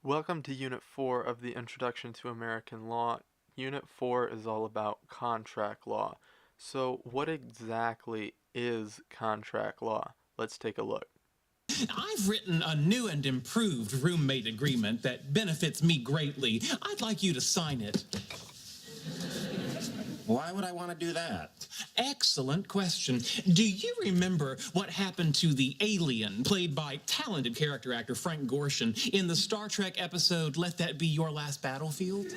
Welcome to Unit 4 of the Introduction to American Law. Unit 4 is all about contract law. So what exactly is contract law? Let's take a look. I've written a new and improved roommate agreement that benefits me greatly. I'd like you to sign it. Why would I want to do that? Excellent question. Do you remember what happened to the alien, played by talented character actor Frank Gorshin, in the Star Trek episode Let That Be Your Last Battlefield?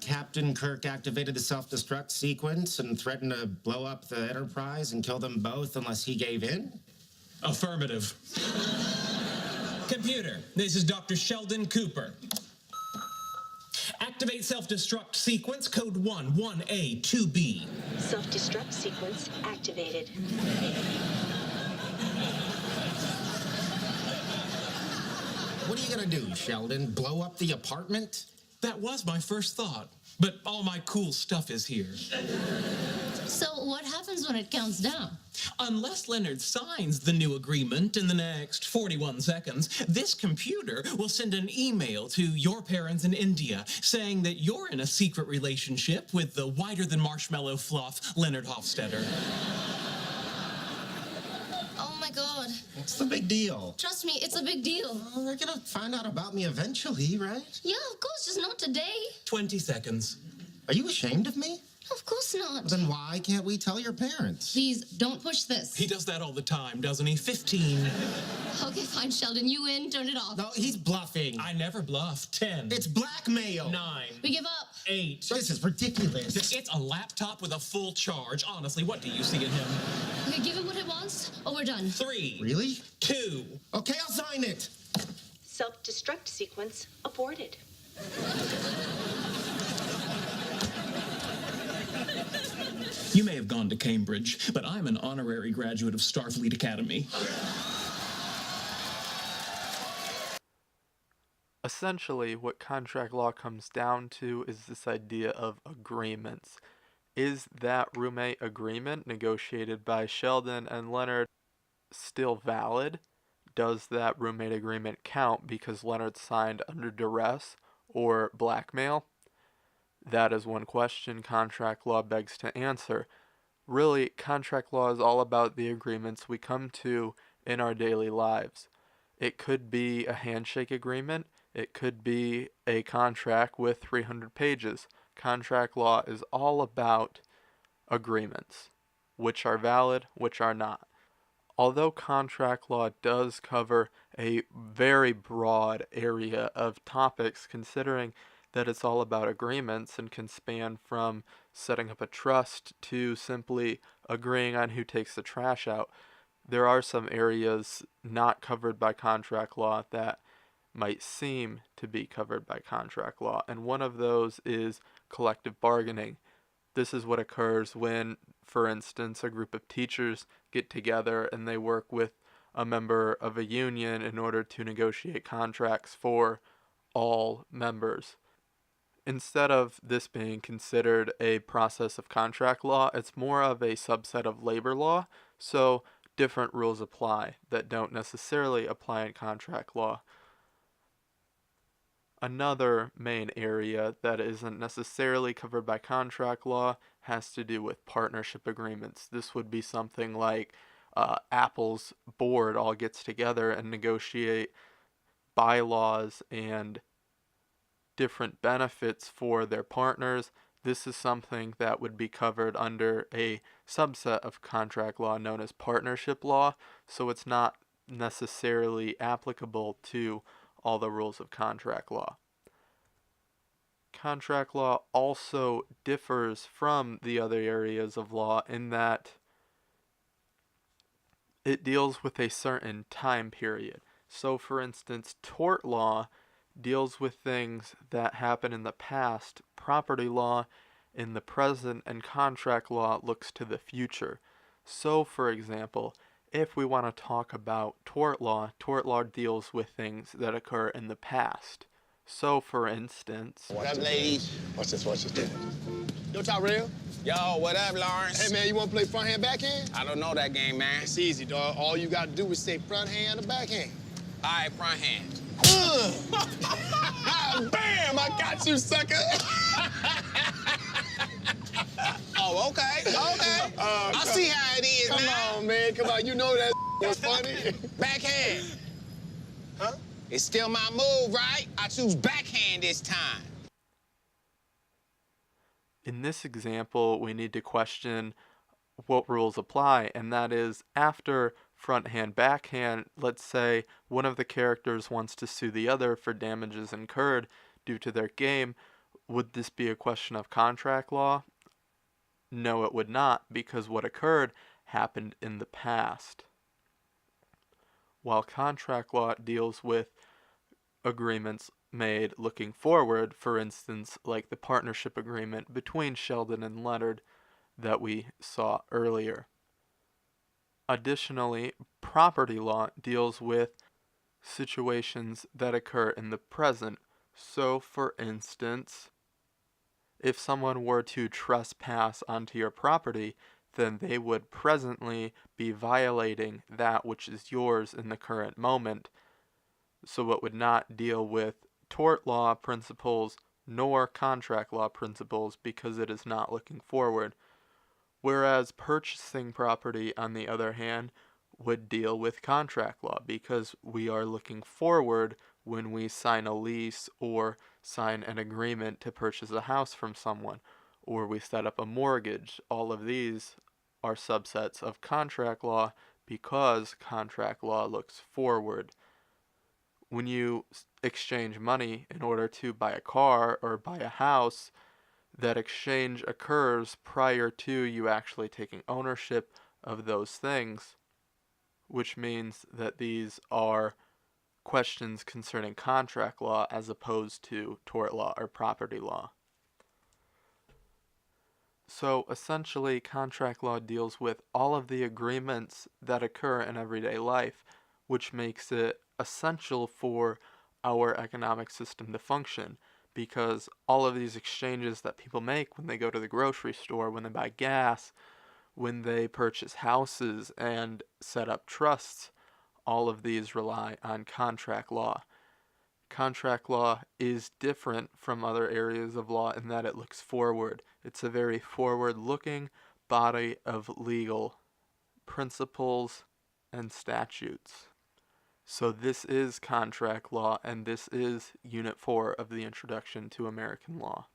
Captain Kirk activated the self-destruct sequence and threatened to blow up the Enterprise and kill them both unless he gave in? Affirmative. Computer, this is Dr. Sheldon Cooper. Activate self-destruct sequence code 1A 2B. Self-destruct sequence activated. What are you gonna do, Sheldon? Blow up the apartment? That was my first thought, but all my cool stuff is here. So what happens when it counts down? Unless Leonard signs the new agreement in the next 41 seconds, this computer will send an email to your parents in India saying that you're in a secret relationship with the whiter-than-marshmallow fluff Leonard Hofstadter. Oh my God. What's the big deal? Trust me, it's a big deal. Well, they're gonna find out about me eventually, right? Yeah, of course, just not today. 20 seconds. Are you ashamed of me? Of course not. Then why can't we tell your parents? Please, don't push this. He does that all the time, doesn't he? 15. Okay, fine, Sheldon, you win. Turn it off. No, he's bluffing. I never bluff. 10. It's blackmail. 9. We give up. 8. This is ridiculous. It's a laptop with a full charge. Honestly, what do you see in him? Okay, give him what he wants, or we're done. 3. Really? 2. Okay, I'll sign it. Self-destruct sequence aborted. You may have gone to Cambridge, but I'm an honorary graduate of Starfleet Academy. Essentially, what contract law comes down to is this idea of agreements. Is that roommate agreement negotiated by Sheldon and Leonard still valid? Does that roommate agreement count because Leonard signed under duress or blackmail? That is one question contract law begs to answer. Really, contract law is all about the agreements we come to in our daily lives. It could be a handshake agreement. It could be a contract with 300 pages. Contract law is all about agreements, which are valid, which are not. Although contract law does cover a very broad area of topics, considering that it's all about agreements and can span from setting up a trust to simply agreeing on who takes the trash out, there are some areas not covered by contract law that might seem to be covered by contract law, and one of those is collective bargaining. This is what occurs when, for instance, a group of teachers get together and they work with a member of a union in order to negotiate contracts for all members. Instead of this being considered a process of contract law, it's more of a subset of labor law, so different rules apply that don't necessarily apply in contract law. Another main area that isn't necessarily covered by contract law has to do with partnership agreements. This would be something like Apple's board all gets together and negotiate bylaws and different benefits for their partners. This is something that would be covered under a subset of contract law known as partnership law, so it's not necessarily applicable to all the rules of contract law. Contract law also differs from the other areas of law in that it deals with a certain time period. So, for instance, tort law deals with things that happen in the past, property law in the present, and contract law looks to the future. So, for example, if we want to talk about tort law deals with things that occur in the past. So, for instance, What up, ladies? Watch this. Yo, Tyrell. Yo, what up, Lawrence? Hey, man, you want to play front hand, backhand? I don't know that game, man. It's easy, dog. All you got to do is say front hand or backhand. All right, front hand. Bam! I got you, sucker. Oh, okay. I see how it is Come now. on, man. Come on. You know that was funny. Backhand. Huh? It's still my move, right? I choose backhand this time. In this example, we need to question what rules apply, and that is after front hand, backhand, let's say one of the characters wants to sue the other for damages incurred due to their game. Would this be a question of contract law? No, it would not, because what occurred happened in the past. While contract law deals with agreements made looking forward, for instance, like the partnership agreement between Sheldon and Leonard that we saw earlier. Additionally, property law deals with situations that occur in the present. So, for instance, if someone were to trespass onto your property, then they would presently be violating that which is yours in the current moment. So it would not deal with tort law principles nor contract law principles because it is not looking forward. Whereas purchasing property, on the other hand, would deal with contract law because we are looking forward when we sign a lease or sign an agreement to purchase a house from someone, or we set up a mortgage. All of these are subsets of contract law because contract law looks forward. When you exchange money in order to buy a car or buy a house, that exchange occurs prior to you actually taking ownership of those things, which means that these are questions concerning contract law as opposed to tort law or property law. So essentially, contract law deals with all of the agreements that occur in everyday life, which makes it essential for our economic system to function, because all of these exchanges that people make when they go to the grocery store, when they buy gas, when they purchase houses and set up trusts, all of these rely on contract law. Contract law is different from other areas of law in that it looks forward. It's a very forward-looking body of legal principles and statutes. So this is contract law, and this is Unit 4 of the Introduction to American Law.